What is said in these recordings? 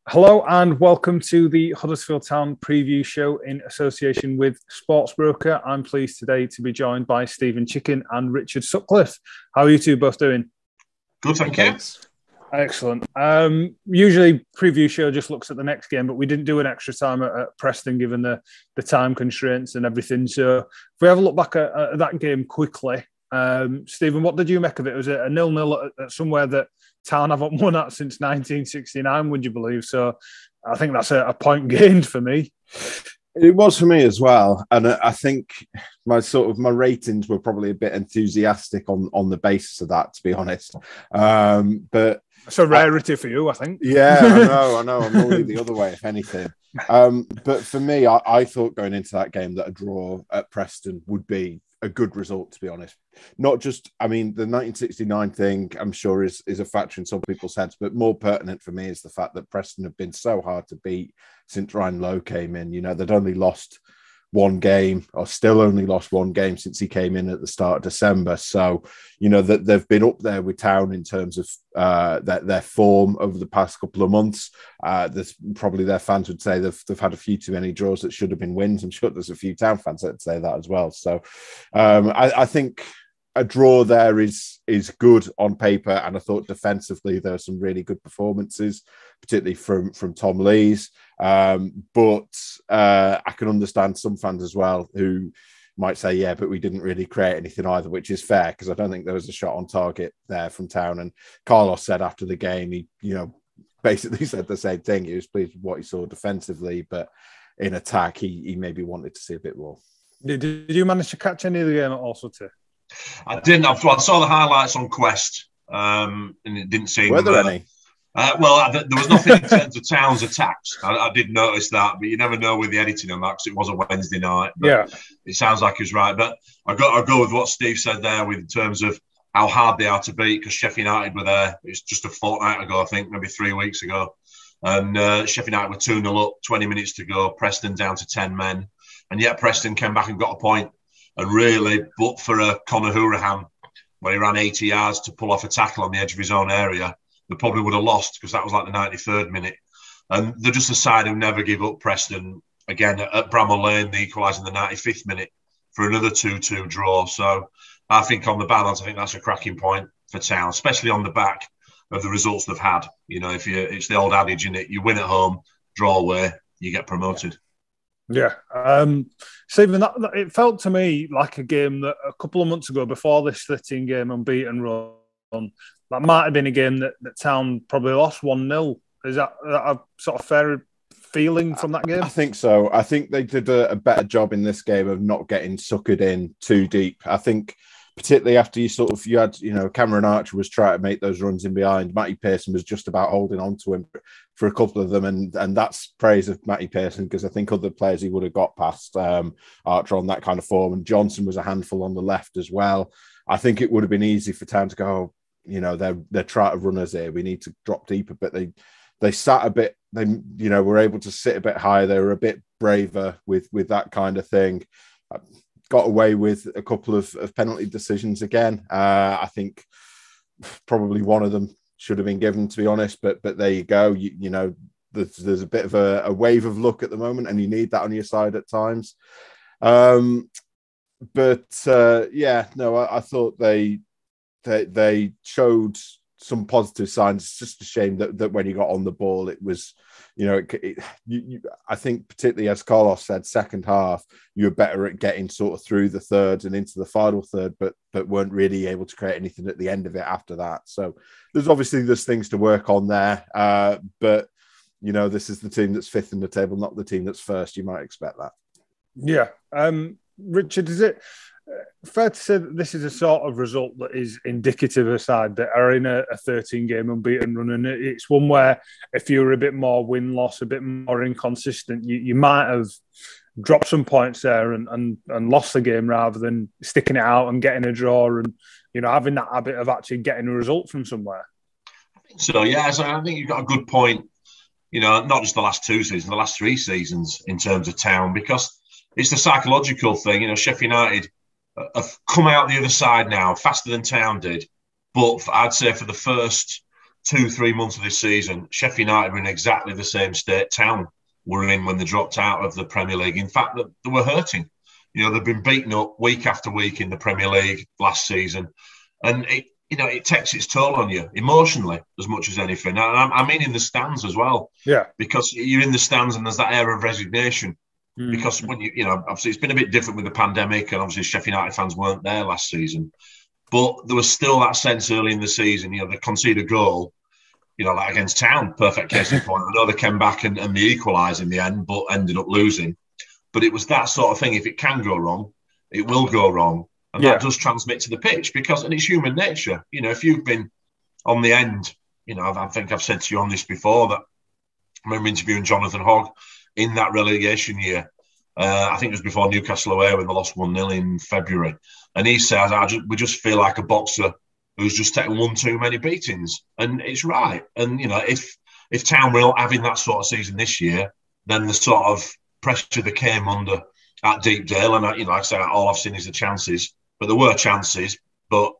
Hello and welcome to the Huddersfield Town preview show in association with Sportsbroker. I'm pleased today to be joined by Stephen Chicken and Richard Sutcliffe. How are you two both doing? Good, thank you. Excellent. Usually preview show just looks at the next game, but we didn't do an extra time at Preston given the time constraints and everything. So if we have a look back at that game quickly, Stephen, what did you make of it? Was it a 0-0 at somewhere that Town haven't won at since 1969, would you believe? So I think that's a point gained for me. It was for me as well. And I think my ratings were probably a bit enthusiastic on the basis of that, to be honest. But it's a rarity for you, I think. Yeah, I know. I'm normally the other way, if anything. But for me, I thought going into that game that a draw at Preston would be a good result, to be honest. Not just, the 1969 thing, I'm sure is a factor in some people's heads, but more pertinent for me is the fact that Preston have been so hard to beat since Ryan Lowe came in. You know, they'd only lost one game, or still only lost one game since he came in at the start of December. So, you know, that they've been up there with Town in terms of their form over the past couple of months. There's probably their fans would say they've had a few too many draws that should have been wins. I'm sure there's a few Town fans that would say that as well. So I think a draw there is good on paper, and I thought defensively there are some really good performances, particularly from Tom Lees. But I can understand some fans as well who might say, yeah, but we didn't really create anything either, which is fair because I don't think there was a shot on target there from Town. And Carlos said after the game, he basically said the same thing. He was pleased with what he saw defensively, but in attack, he maybe wanted to see a bit more. Did you manage to catch any of the game also, too? I didn't. I saw the highlights on Quest, and it didn't seem. Were there any? There was nothing in terms of Town's attacks. I did notice that, but you never know with the editing on that because it was a Wednesday night. But yeah, it sounds like he was right. But I'll go with what Steve said there in terms of how hard they are to beat because Sheffield United were there. It was just a fortnight ago, I think, maybe 3 weeks ago. And Sheffield United were 2-0 up, 20 minutes to go. Preston down to 10 men. And yet Preston came back and got a point. And really, but for Conor Hourihane, where he ran 80 yards to pull off a tackle on the edge of his own area, they probably would have lost because that was like the 93rd minute. And they're just a side who never give up. Preston, again, at Bramall Lane, they equalised in the 95th minute for another 2-2 draw. So I think on the balance, I think that's a cracking point for Town, especially on the back of the results they've had. You know, it's the old adage, isn't it? You win at home, draw away, you get promoted. Yeah. Stephen, it felt to me like a game that a couple of months ago, before this 13-game unbeaten run, that might have been a game that Town probably lost 1-0. Is that a sort of fair feeling from that game? I think so. I think they did a better job in this game of not getting suckered in too deep. I think particularly after you had, Cameron Archer was trying to make those runs in behind. Matty Pearson was just about holding on to him for a couple of them. And that's praise of Matty Pearson because I think other players he would have got past Archer on that kind of form. And Johnson was a handful on the left as well. I think it would have been easy for Town to go, they're trying to run us here. We need to drop deeper. But they sat a bit, they were able to sit a bit higher. They were a bit braver with that kind of thing. Got away with a couple of penalty decisions again. I think probably one of them should have been given, to be honest. But there you go. There's a bit of a wave of luck at the moment, and you need that on your side at times. I thought they showed some positive signs. It's just a shame that when he got on the ball, it was, I think particularly as Carlos said, second half, you were better at getting sort of through the third and into the final third, but weren't really able to create anything at the end of it after that. So there's things to work on there. But this is the team that's fifth in the table, not the team that's first. You might expect that. Yeah. Richard, is it fair to say that this is a sort of result that is indicative of a side that are in a 13-game unbeaten run, and it's one where if you were a bit more win-loss, a bit more inconsistent, you might have dropped some points there and lost the game rather than sticking it out and getting a draw and having that habit of actually getting a result from somewhere. So I think you've got a good point. Not just the last 2 seasons, the last 3 seasons in terms of Town, because it's the psychological thing. Sheffield United have come out the other side now faster than Town did, but I'd say for the first 2-3 months of this season, Sheffield United were in exactly the same state Town were in when they dropped out of the Premier League. In fact, they were hurting. They've been beaten up week after week in the Premier League last season, and it takes its toll on you emotionally as much as anything. And I mean in the stands as well. Yeah. Because you're in the stands and there's that air of resignation. Because when obviously it's been a bit different with the pandemic, and obviously Sheffield United fans weren't there last season. But there was still that sense early in the season, they conceded a goal, like against Town, perfect case in point. I know they came back and they equalised in the end, but ended up losing. But it was that sort of thing. If it can go wrong, it will go wrong. And that does transmit to the pitch and it's human nature. If you've been on the end, I think I've said to you on this before that I remember interviewing Jonathan Hogg in that relegation year. I think it was before Newcastle away when they lost 1-0 in February. And he says, we just feel like a boxer who's just taken one too many beatings. And it's right. And, if Town were having that sort of season this year, then the sort of pressure that came under at Deepdale, and, like I say, all I've seen is the chances. But there were chances, but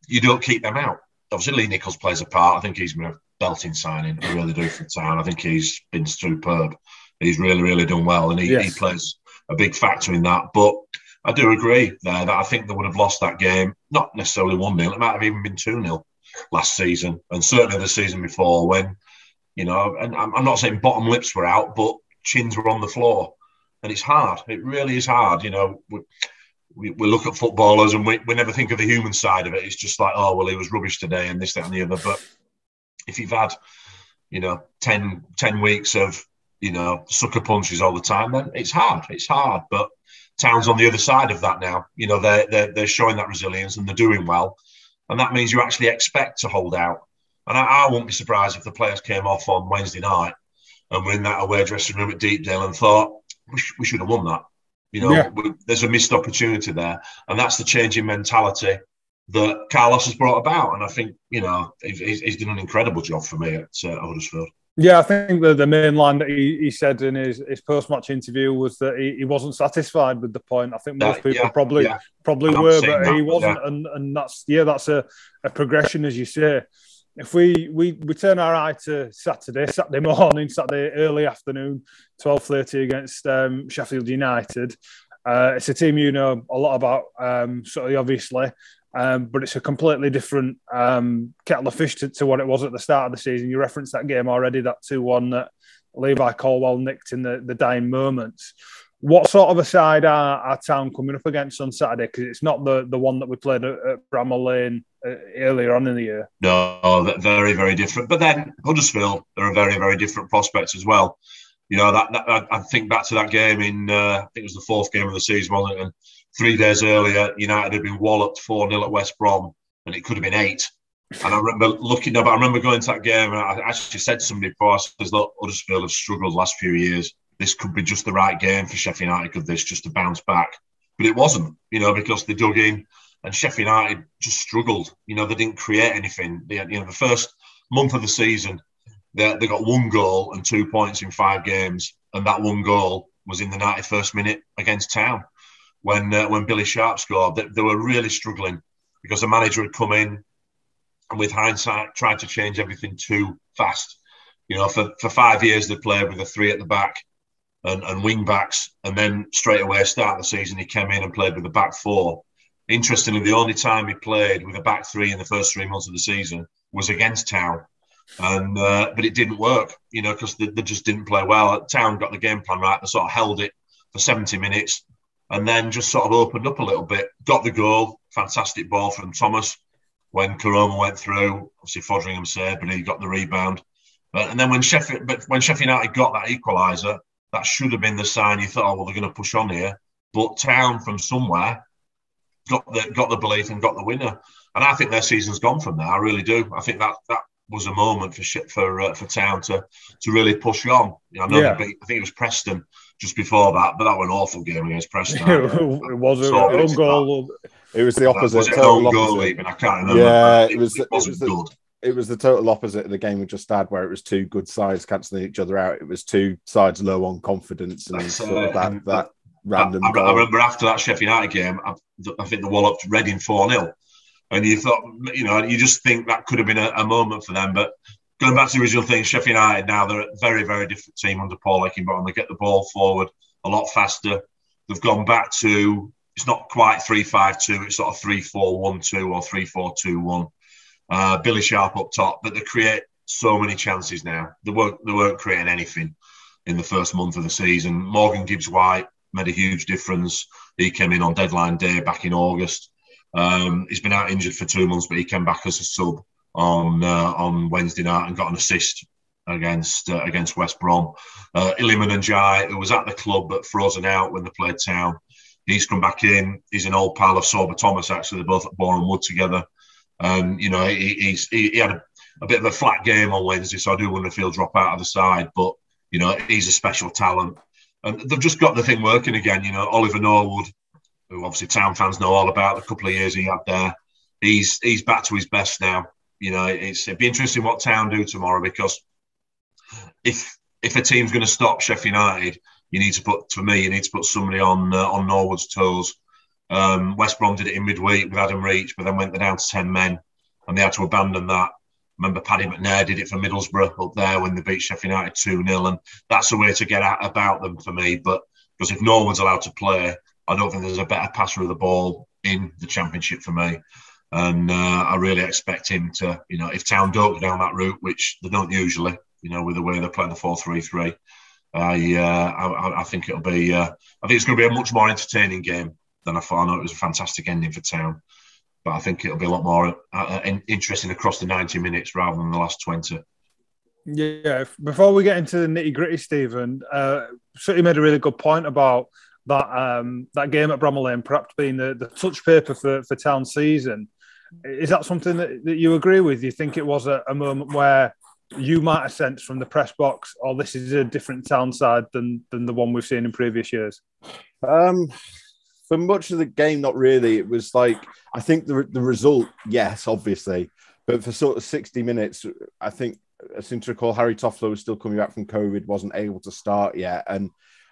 you don't keep them out. Obviously, Lee Nichols plays a part. I think he's been a belting signing. I really do for Town. I think he's been superb. He's really, really done well, and he plays a big factor in that. But I do agree there that I think they would have lost that game, not necessarily 1-0. It might have even been 2-0 last season, and certainly the season before when, and I'm not saying bottom lips were out, but chins were on the floor. And it's hard. It really is hard. We look at footballers and we never think of the human side of it. It's just like, oh, well, he was rubbish today and this, that and the other. But if you've had, 10 weeks of, sucker punches all the time, then it's hard. It's hard. But Town's on the other side of that now. They're showing that resilience and they're doing well. And that means you actually expect to hold out. And I won't be surprised if the players came off on Wednesday night and were in that away dressing room at Deepdale and thought, we should have won that. There's a missed opportunity there. And that's the change in mentality that Carlos has brought about. And I think, he's done an incredible job for me at Huddersfield. Yeah, I think the main line that he said in his post-match interview was that he wasn't satisfied with the point. I think most people probably were, but he wasn't. Yeah. And that's a progression, as you say. If we turn our eye to Saturday morning, Saturday early afternoon, 12:30 against Sheffield United. It's a team you know a lot about, obviously, but it's a completely different kettle of fish to what it was at the start of the season. You referenced that game already, that 2-1 that Levi Colwell nicked in the dying moments. What sort of a side are Town coming up against on Saturday? Because it's not the one that we played at Bramall Lane earlier on in the year. No, very, very different. But then Huddersfield are a very, very different prospect as well. I think back to that game in, I think it was the fourth game of the season, wasn't it? And 3 days earlier, United had been walloped 4-0 at West Brom, and it could have been 8. And I remember I remember going to that game, and I actually said to somebody before, I said, look, Huddersfield have struggled the last few years. This could be just the right game for Sheffield United, could this, just to bounce back. But it wasn't, because they dug in and Sheffield United just struggled. They didn't create anything. The first month of the season, they got 1 goal and 2 points in 5 games. And that 1 goal was in the 91st minute against Town when Billy Sharp scored. They were really struggling because the manager had come in and with hindsight tried to change everything too fast. For 5 years they played with a 3 at the back and wing backs, and then straight away start of the season he came in and played with a back 4. Interestingly, the only time he played with a back 3 in the first 3 months of the season was against Town, and but it didn't work, because they just didn't play well. Town got the game plan right. They sort of held it for 70 minutes, and then just sort of opened up a little bit. Got the goal, fantastic ball from Thomas when Karoma went through. Obviously, Fodringham saved, but he got the rebound. And then when Sheffield United got that equaliser, that should have been the sign you thought, oh, well, they're going to push on here. But Town, from somewhere, got the belief and got the winner. And I think their season's gone from there. I really do. I think that was a moment for Town to really push on. I know they beat, I think it was Preston just before that, but that was an awful game against Preston. It was an own goal. It was the opposite. Was it an own goal even? I can't remember. Yeah, it wasn't good. It was the total opposite of the game we just had, where it was 2 good sides cancelling each other out. It was 2 sides low on confidence, and sort of that random goal. I remember after that Sheffield United game, I think they walloped Reading 4-0. And you thought, you just think that could have been a moment for them. But going back to the original thing, Sheffield United now, they're a very, very different team under Paul Eckenbottom. They get the ball forward a lot faster. They've gone back to, it's not quite 3-5-2, it's sort of 3-4-1-2 or 3-4-2-1. Billy Sharp up top, but they create so many chances now. They weren't creating anything in the first month of the season. Morgan Gibbs-White made a huge difference. He came in on deadline day back in August. He's been out injured for 2 months, but he came back as a sub on Wednesday night and got an assist against West Brom. Iliman Ndiaye, who was at the club but frozen out when they played Town, he's come back in. He's an old pal of Sorba Thomas, actually. They're both at Boreham Wood together. And, he had a bit of a flat game on Wednesday, so I do wonder if he'll drop out of the side. But, he's a special talent. And they've just got the thing working again. Oliver Norwood, who obviously Town fans know all about, the couple of years he had there, he's back to his best now. It'd be interesting what Town do tomorrow, because if a team's going to stop Sheffield United, you need to put somebody on Norwood's toes. West Brom did it in midweek with Adam Reach, but then went down to 10 men, and they had to abandon that. Remember, Paddy McNair did it for Middlesbrough up there when they beat Sheffield United 2-0, and that's the way to get about them for me. But because if Norwood's allowed to play, I don't think there's a better passer of the ball in the Championship for me. And I really expect him to, if Town don't go down that route, which they don't usually, with the way they're playing the 4-3-3, I think it'll be. I think it's going to be a much more entertaining game than I thought. I know it was a fantastic ending for Town, but I think it'll be a lot more interesting across the 90 minutes rather than the last 20. Yeah. Before we get into the nitty gritty, Stephen, Sutty made a really good point about that game at Bramall Lane perhaps being the touch paper for Town's season. Is that something that you agree with? You think it was a moment where you might have sensed from the press box, oh, this is a different Town side than the one we've seen in previous years? For much of the game, not really. It was like, I think the result, yes, obviously. But for sort of 60 minutes, I seem to recall Harry Toffler was still coming back from COVID, wasn't able to start yet. And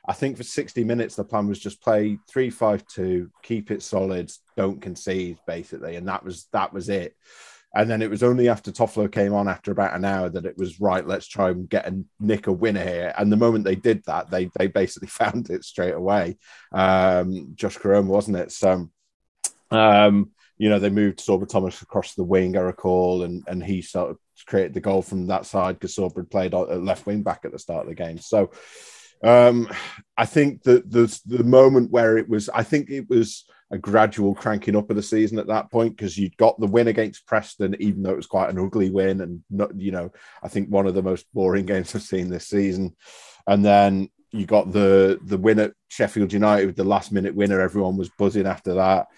I think for 60 minutes, the plan was just play 3-5-2, keep it solid, don't concede, basically. And that was it. And then it was only after Toffler came on after about an hour that it was, right, let's try and nick a winner here. And the moment they did that, they basically found it straight away. Josh Carome, wasn't it? So, they moved Sorba Thomas across the wing, I recall, and he sort of created the goal from that side because Sorba had played left wing back at the start of the game. So I think that the moment where it was a gradual cranking up of the season at that point, because you'd got the win against Preston, even though it was quite an ugly win, and not, I think one of the most boring games I've seen this season. And then you got the win at Sheffield United with the last minute winner. Everyone was buzzing after that.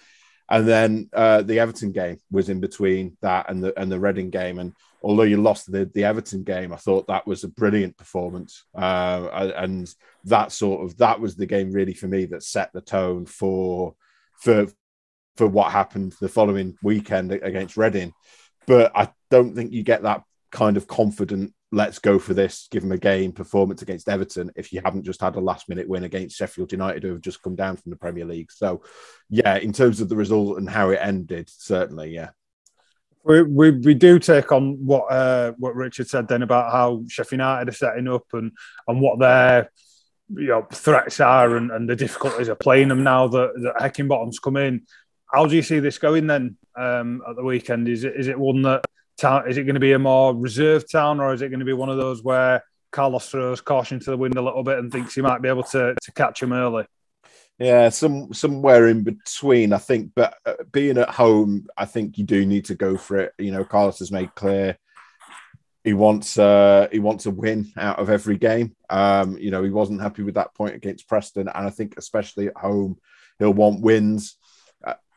And then the Everton game was in between that and the Reading game. And although you lost the Everton game, I thought that was a brilliant performance. And that was the game really for me that set the tone for what happened the following weekend against Reading. But I don't think you get that kind of confident, let's go for this, give them a game performance against Everton if you haven't just had a last minute win against Sheffield United, who have just come down from the Premier League. So yeah, in terms of the result and how it ended, certainly, yeah. We do take on what Richard said then about how Sheffield United are setting up and what their threats are and the difficulties of playing them now that Heckingbottom's come in. How do you see this going then at the weekend? Is it one that is it going to be a more reserved Town, or is it going to be one of those where Carlos throws caution to the wind a little bit and thinks he might be able to catch him early? Yeah, somewhere in between, I think. But being at home, I think you do need to go for it. Carlos has made clear he wants a win out of every game. He wasn't happy with that point against Preston, and I think especially at home, he'll want wins.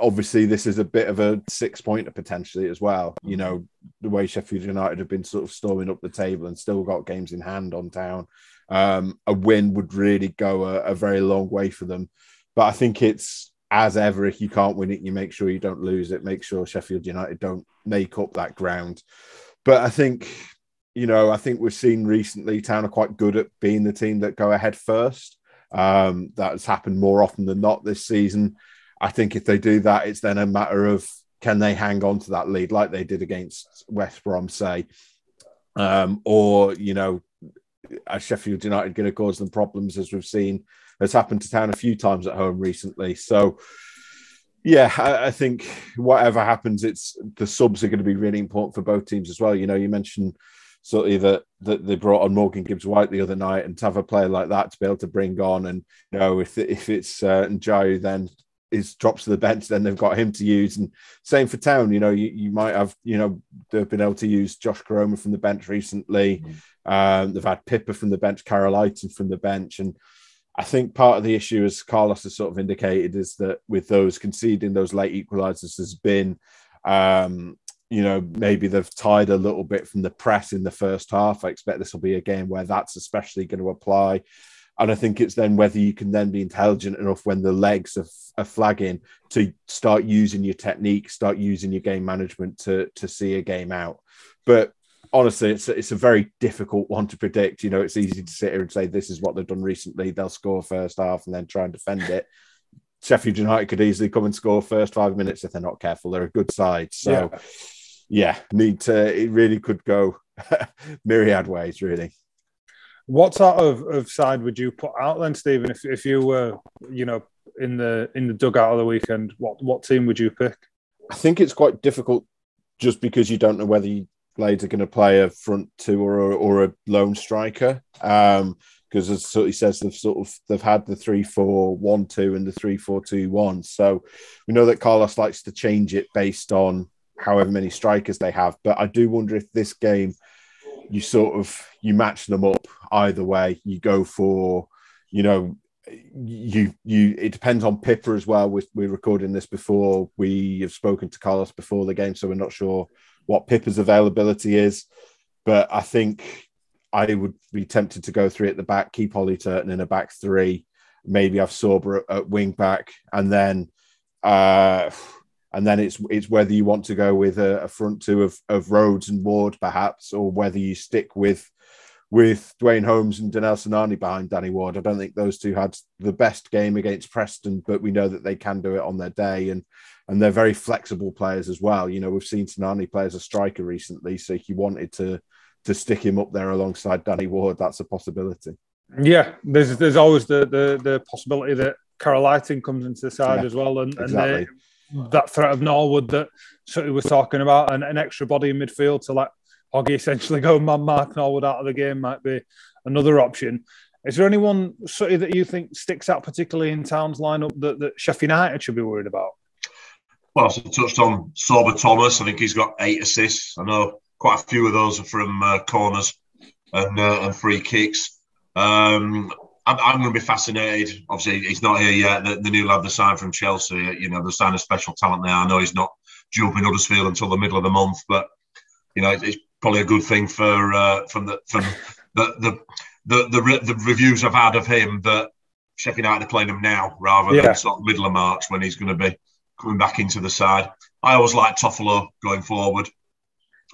Obviously, this is a bit of a 6-pointer potentially as well. The way Sheffield United have been sort of storming up the table and still got games in hand on Town. A win would really go a very long way for them. But I think it's, as ever, if you can't win it, you make sure you don't lose it. Make sure Sheffield United don't make up that ground. But I think, we've seen recently Town are quite good at being the team that go ahead first. That's happened more often than not this season. I think if they do that, it's then a matter of can they hang on to that lead like they did against West Brom, say, or are Sheffield United going to cause them problems, as we've seen has happened to Town a few times at home recently? So, yeah, I think whatever happens, it's the subs are going to be really important for both teams as well. You mentioned sort of that they brought on Morgan Gibbs-White the other night, and to have a player like that to be able to bring on, and if it's Njayu then drops to the bench, then they've got him to use. And same for Town. You might have they've been able to use Josh Koroma from the bench recently. They've had Pippa from the bench, Carol Eighton from the bench, and I think part of the issue, as Carlos has sort of indicated, is that with those conceding those late equalisers has been, maybe they've tied a little bit from the press in the first half. I expect this will be a game where that's especially going to apply. And I think it's then whether you can then be intelligent enough when the legs are flagging to start using your technique, start using your game management to see a game out. But honestly, it's a very difficult one to predict. It's easy to sit here and say this is what they've done recently. They'll score first half and then try and defend it. Sheffield United could easily come and score first 5 minutes if they're not careful. They're a good side. So, it really could go myriad ways, really. What sort of side would you put out then, Stephen? If you were, in the dugout of the weekend, what team would you pick? I think it's quite difficult just because you don't know whether Blades are going to play a front two or a lone striker. Because as he says, they've had the 3-4-1-2 and the 3-4-2-1. So we know that Carlos likes to change it based on however many strikers they have. But I do wonder if this game you match them up either way. You go for, it depends on Pippa as well. We're recording this before we have spoken to Carlos before the game, so we're not sure what Pippa's availability is. But I think I would be tempted to go three at the back, keep Ollie Turton in a back three, maybe have Sorba at wing back, and then it's whether you want to go with a front two of Rhodes and Ward perhaps, or whether you stick with Dwayne Holmes and Danel Sinani behind Danny Ward. I don't think those two had the best game against Preston, but we know that they can do it on their day, and they're very flexible players as well. We've seen Sinani play as a striker recently, so if you wanted to stick him up there alongside Danny Ward, that's a possibility. Yeah, there's always the possibility that Carol Eighton comes into the side as well, and exactly. That threat of Norwood that Sutty was talking about, and an extra body in midfield to let Hoggy essentially go and mark Norwood out of the game might be another option. Is there anyone, Sutty, that you think sticks out particularly in Town's lineup that Sheffield United should be worried about? Well, so touched on Sorba Thomas. I think he's got 8 assists. I know quite a few of those are from corners and free kicks. I'm going to be fascinated. Obviously, he's not here yet. The new lad they signed from Chelsea, they signed a special talent there. I know he's not due up in Huddersfield until the middle of the month, but it's probably a good thing from the reviews I've had of him that Sheffield United are playing him now rather than sort of middle of March when he's going to be coming back into the side. I always like Toffolo going forward.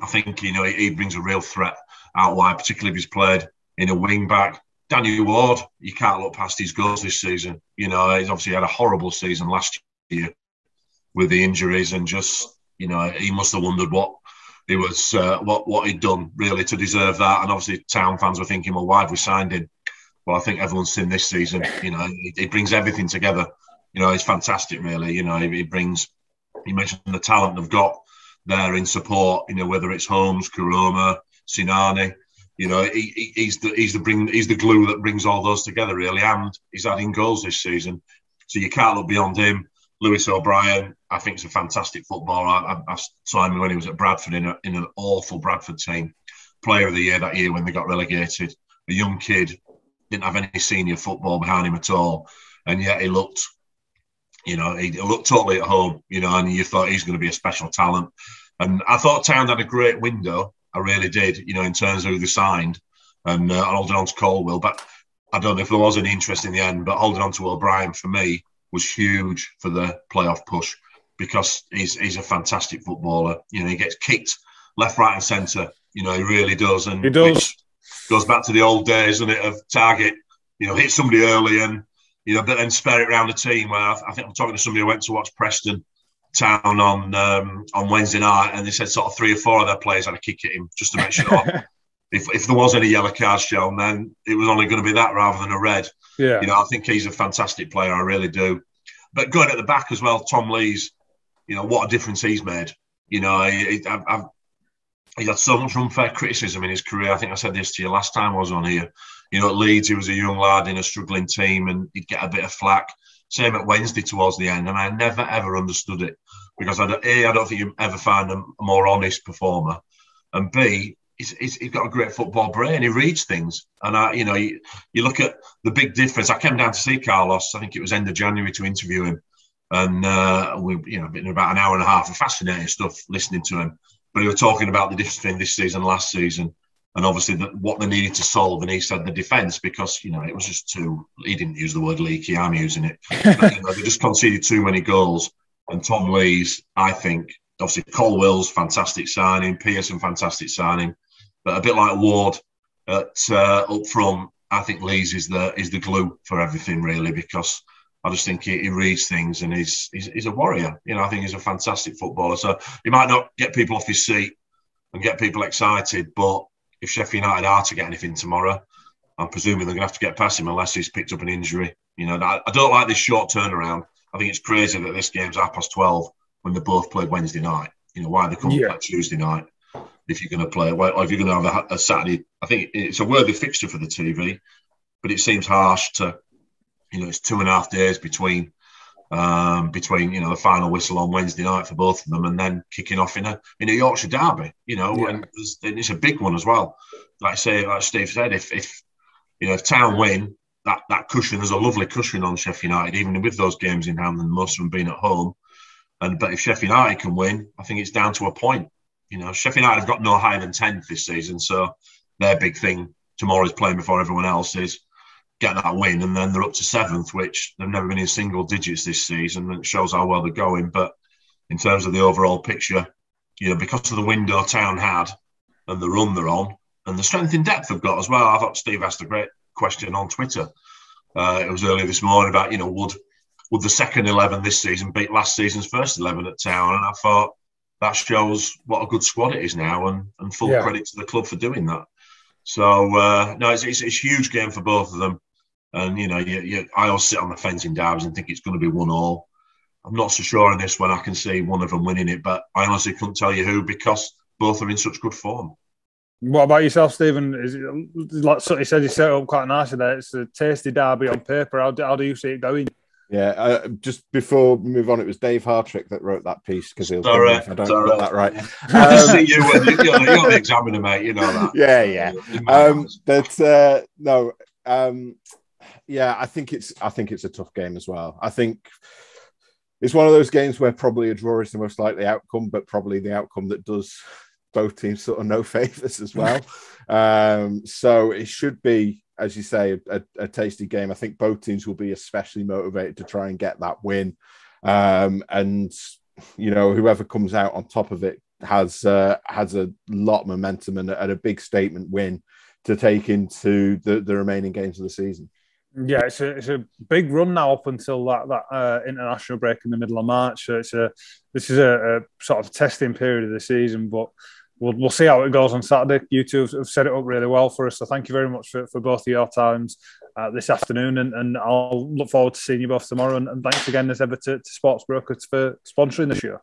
I think he brings a real threat out wide, particularly if he's played in a wing back. Danny Ward, you can't look past his goals this season. He's obviously had a horrible season last year with the injuries, and just he must have wondered what he was, what he'd done really to deserve that. And obviously, Town fans were thinking, well, why have we signed him? Well, I think everyone's seen this season. He brings everything together. He's fantastic, really. He brings. You mentioned the talent they've got there in support. Whether it's Holmes, Koroma, Sinani. He's the glue that brings all those together, really, and he's adding goals this season. So you can't look beyond him. Lewis O'Brien, I think, is a fantastic footballer. I saw him when he was at Bradford in an awful Bradford team. Player of the year that year when they got relegated. A young kid, didn't have any senior football behind him at all, and yet he looked totally at home. And you thought he's going to be a special talent. And I thought Town had a great window. I really did, in terms of who they signed and holding on to Colwell. But I don't know if there was any interest in the end, but holding on to O'Brien for me was huge for the playoff push because he's a fantastic footballer. He gets kicked left, right and centre. He really does. And he does. Goes back to the old days, doesn't it, of target, hit somebody early and, but then spare it around the team. Where I think I'm talking to somebody who went to watch Preston Town on Wednesday night, and they said sort of 3 or 4 of their players had a kick at him just to make sure if there was any yellow cards shown, then it was only going to be that rather than a red. Yeah, I think he's a fantastic player, I really do. But going at the back as well, Tom Lees, what a difference he's made. He's had so much unfair criticism in his career. I think I said this to you last time I was on here. At Leeds, he was a young lad in a struggling team, and he'd get a bit of flack. Same at Wednesday towards the end, and I never ever understood it because I don't think you ever find a more honest performer, and B, he's got a great football brain. He reads things, and you look at the big difference. I came down to see Carlos. I think it was end of January to interview him, and we've been about an hour and a half of fascinating stuff listening to him. But he was talking about the difference between this season and last season. And obviously what they needed to solve, and he said the defence, because it was just too. He didn't use the word leaky. I'm using it. But, they just conceded too many goals. And Tom Lees, I think, obviously Colwell's fantastic signing, Pearson fantastic signing, but a bit like Ward up front, I think Lees is the glue for everything really, because I just think he reads things, and he's a warrior. I think he's a fantastic footballer. So he might not get people off his seat and get people excited, but if Sheffield United are to get anything tomorrow, I'm presuming they're going to have to get past him unless he's picked up an injury. I don't like this short turnaround. I think it's crazy that this game's 12:30 when they both played Wednesday night. Why they come play Tuesday night if you're going to play, or if you're going to have a Saturday. I think it's a worthy fixture for the TV, but it seems harsh to, it's 2.5 days between the final whistle on Wednesday night for both of them, and then kicking off in a Yorkshire derby, and it's a big one as well. Like Steve said, if Town win, that cushion, there's a lovely cushion on Sheffield United, even with those games in hand and most of them being at home. But if Sheffield United can win, I think it's down to a point. Sheffield United have got no higher than 10th this season, so their big thing tomorrow is playing before everyone else is get that win, and then they're up to 7th, which they've never been in single digits this season, and it shows how well they're going. But in terms of the overall picture, because of the window Town had and the run they're on and the strength in depth they've got as well. I thought Steve asked a great question on Twitter. It was earlier this morning about, would the second 11 this season beat last season's first 11 at Town? And I thought that shows what a good squad it is now, and full credit to the club for doing that. So, no, it's a huge game for both of them. And, I always sit on the fence in derbies and think it's going to be 1-1. I'm not so sure on this one. I can see one of them winning it, but I honestly couldn't tell you who, because both are in such good form. What about yourself, Stephen? Is it, like he said, you set it up quite nicely there. It's a tasty derby on paper. How do you see it going? Yeah, just before we move on, it was Dave Hartrick that wrote that piece, because he'll sorry, if I don't get that right. See you, you're the examiner, mate. You know that. Yeah. I think it's a tough game as well. I think it's one of those games where probably a draw is the most likely outcome, but probably the outcome that does both teams sort of no favours as well. So it should be, as you say, a tasty game. I think both teams will be especially motivated to try and get that win. And, whoever comes out on top of it has a lot of momentum and a big statement win to take into the remaining games of the season. Yeah, it's a big run now up until that international break in the middle of March. So this is a sort of testing period of the season, but we'll see how it goes on Saturday. You two have set it up really well for us, so thank you very much for both of your times this afternoon, and I'll look forward to seeing you both tomorrow. And thanks again, as ever, to Sports Brokers for sponsoring the show.